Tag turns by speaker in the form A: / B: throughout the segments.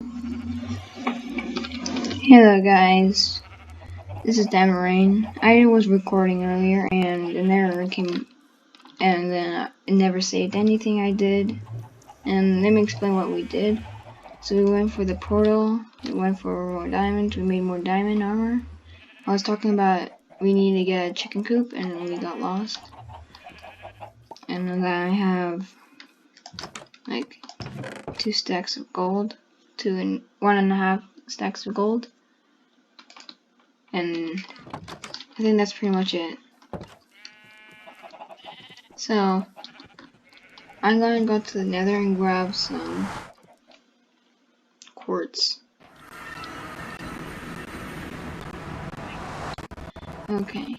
A: Hello guys, this is Rain. I was recording earlier and an error came and then it never saved anything I did. And let me explain what we did. So we went for the portal, we went for more diamonds, we made more diamond armor. I was talking about we need to get a chicken coop and we got lost. And then I have like 2 stacks of gold, 1.5 stacks of gold. And I think that's pretty much it. So I'm gonna go to the Nether and grab some quartz. Okay.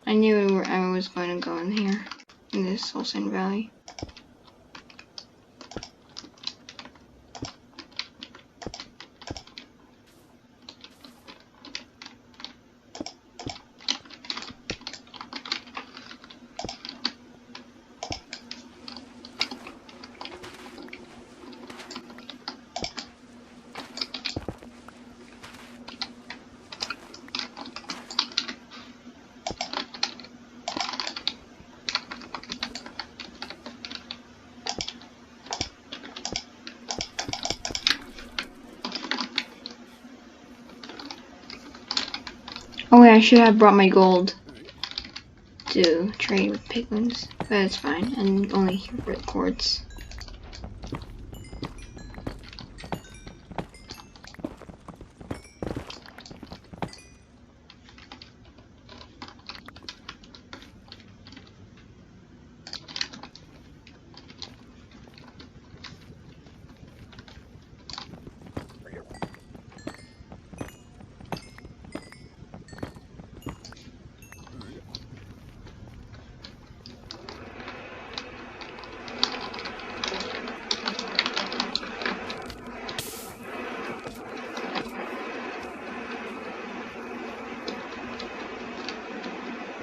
A: I knew I was going to go in here, in this Soul Sand Valley. Oh wait, I should have brought my gold to trade with piglins, but it's fine. I'm only here for the quartz.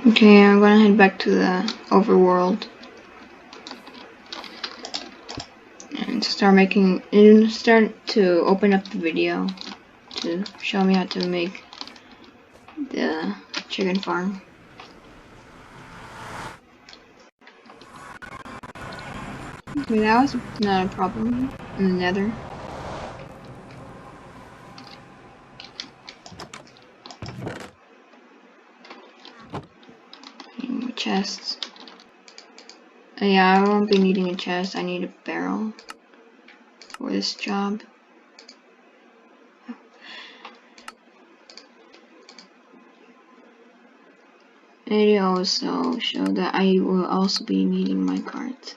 A: Okay, I'm gonna head back to the overworld and start to open up the video to show me how to make the chicken farm. Okay, that was not a problem in the Nether. Chests. Yeah, I won't be needing a chest. I need a barrel for this job. It also showed that I will also be needing my cart.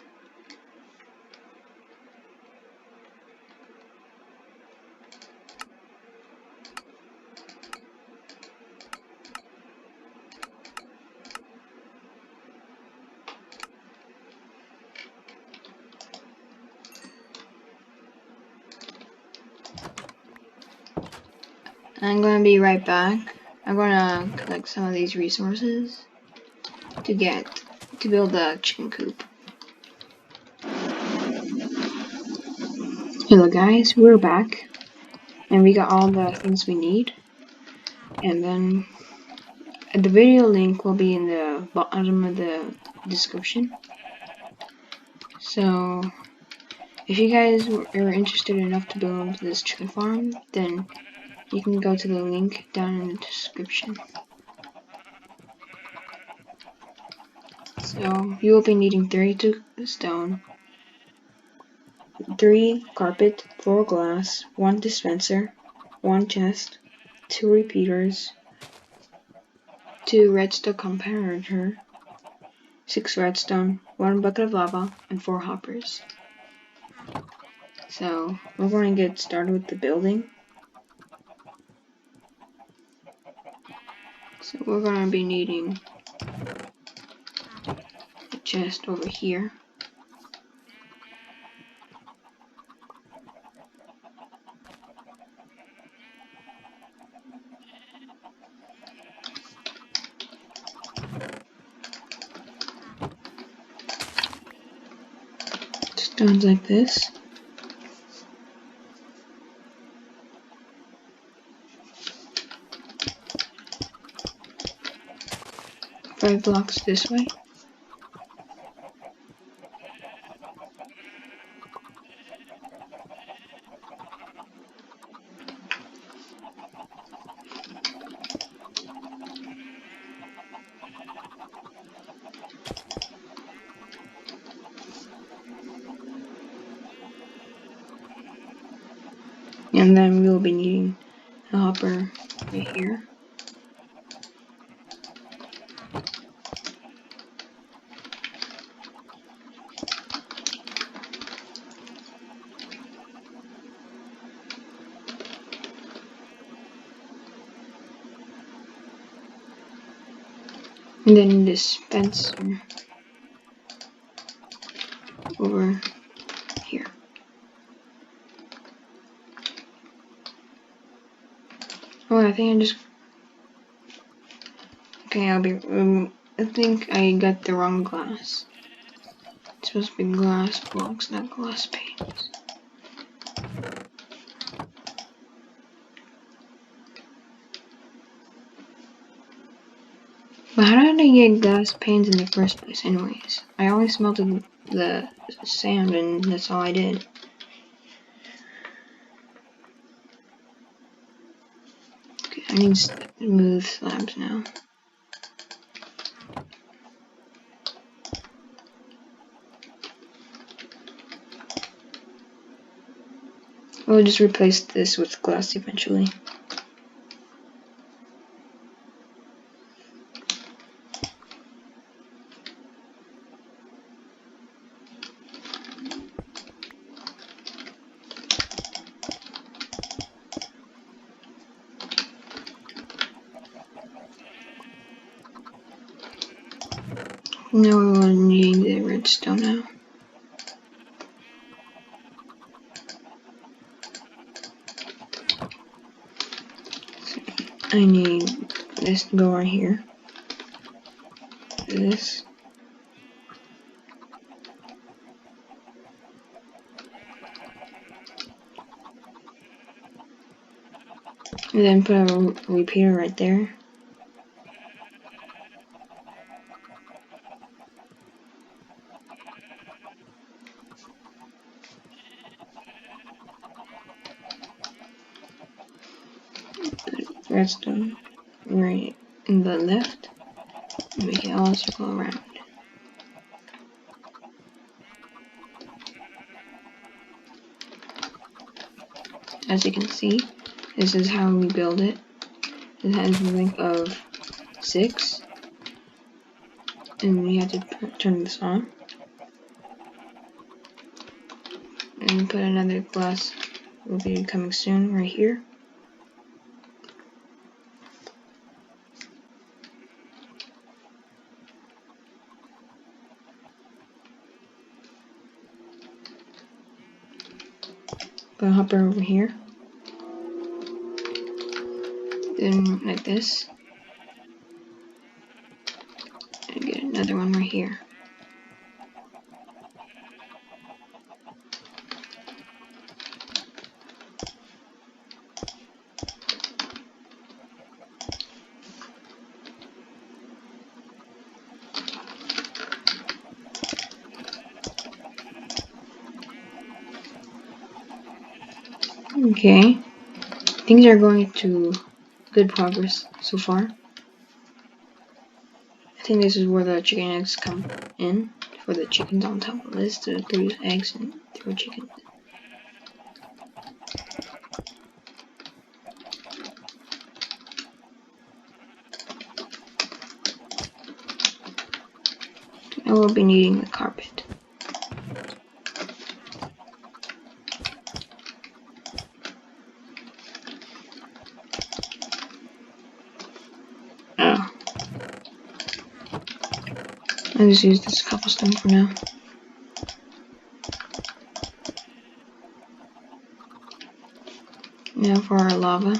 A: I'm gonna be right back. I'm gonna collect some of these resources to build the chicken coop. Hello guys, we're back and we got all the things we need, and then the video link will be in the bottom of the description. So if you guys are interested enough to build this chicken farm, then you can go to the link down in the description. So you will be needing 32 stone, 3 carpet, 4 glass, 1 dispenser, 1 chest, 2 repeaters, 2 redstone comparator, 6 redstone, 1 bucket of lava, and 4 hoppers. So we're going to get started with the building. So we're going to be needing a chest over here. Stones like this. 5 blocks this way. And then we'll be needing a hopper right here. And then dispenser over here. Oh, I think I just... Okay, I think I got the wrong glass. It's supposed to be glass blocks, not glass panes. But how did I get glass panes in the first place anyways? I only smelted the sand and that's all I did. Okay, I need smooth slabs now. We'll just replace this with glass eventually. Now we're needing the redstone now. So I need this to go right here. This. And then put a repeater right there. Put redstone right in the left. And make it all circle around. As you can see, this is how we build it. It has a length of 6. And we have to turn this on. And put another glass, will be coming soon right here. Put a hopper over here. Then like this. And get another one right here. Okay, things are going to good progress so far. I think this is where the chicken eggs come in, for the chickens on top of this to produce eggs and throw chickens. I will be needing the carpet. Oh. I'll just use this cobblestone for now. Now for our lava.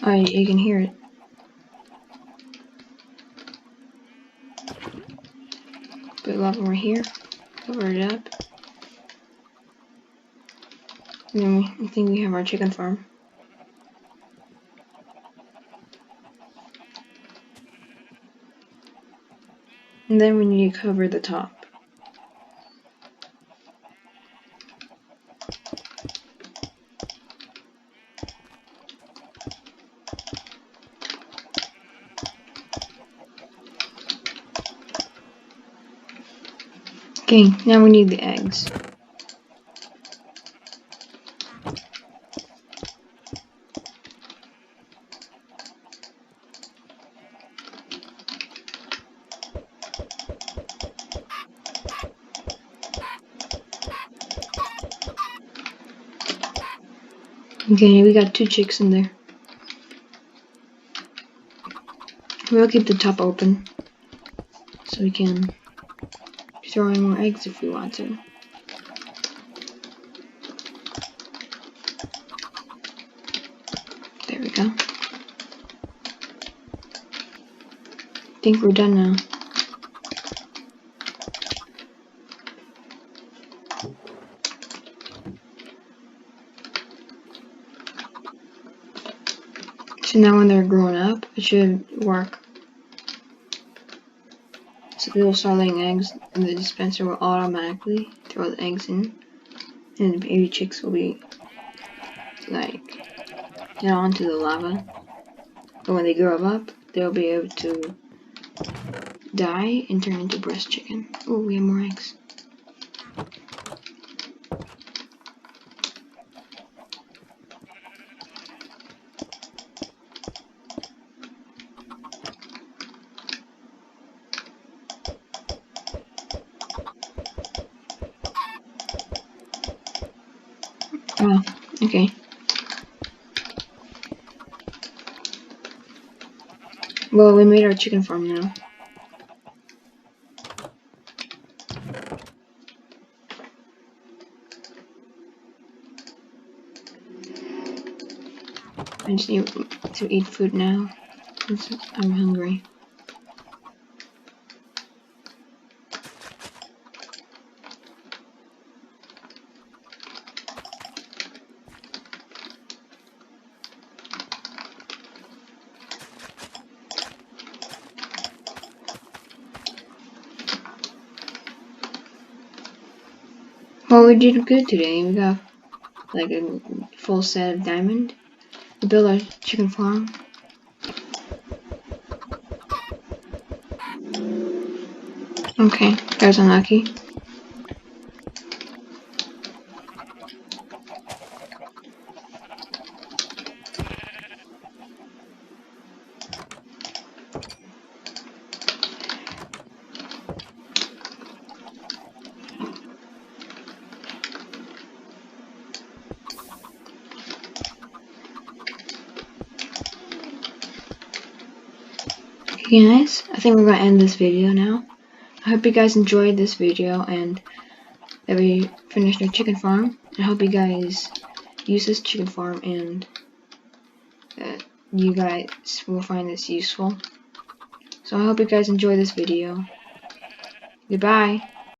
A: Oh, you can hear it. Put lava right here. Cover it up. And then I think we have our chicken farm. And then we need to cover the top. Okay, now we need the eggs. Okay, we got 2 chicks in there. We'll keep the top open so we can throw in more eggs if we want to. There we go. I think we're done now. So now when they're grown up, it should work. So they'll start laying eggs and the dispenser will automatically throw the eggs in. And the baby chicks will be like head onto the lava. But when they grow up, they'll be able to die and turn into breast chicken. Oh, we have more eggs. Oh, okay. Well, we made our chicken farm now. I just need to eat food now since I'm hungry. Well, we did good today. We got like a full set of diamond. We built our chicken farm. Okay, that was unlucky. Okay guys, I think we're gonna end this video now. I hope you guys enjoyed this video and that we finished our chicken farm. I hope you guys use this chicken farm and that you guys will find this useful. So I hope you guys enjoy this video. Goodbye.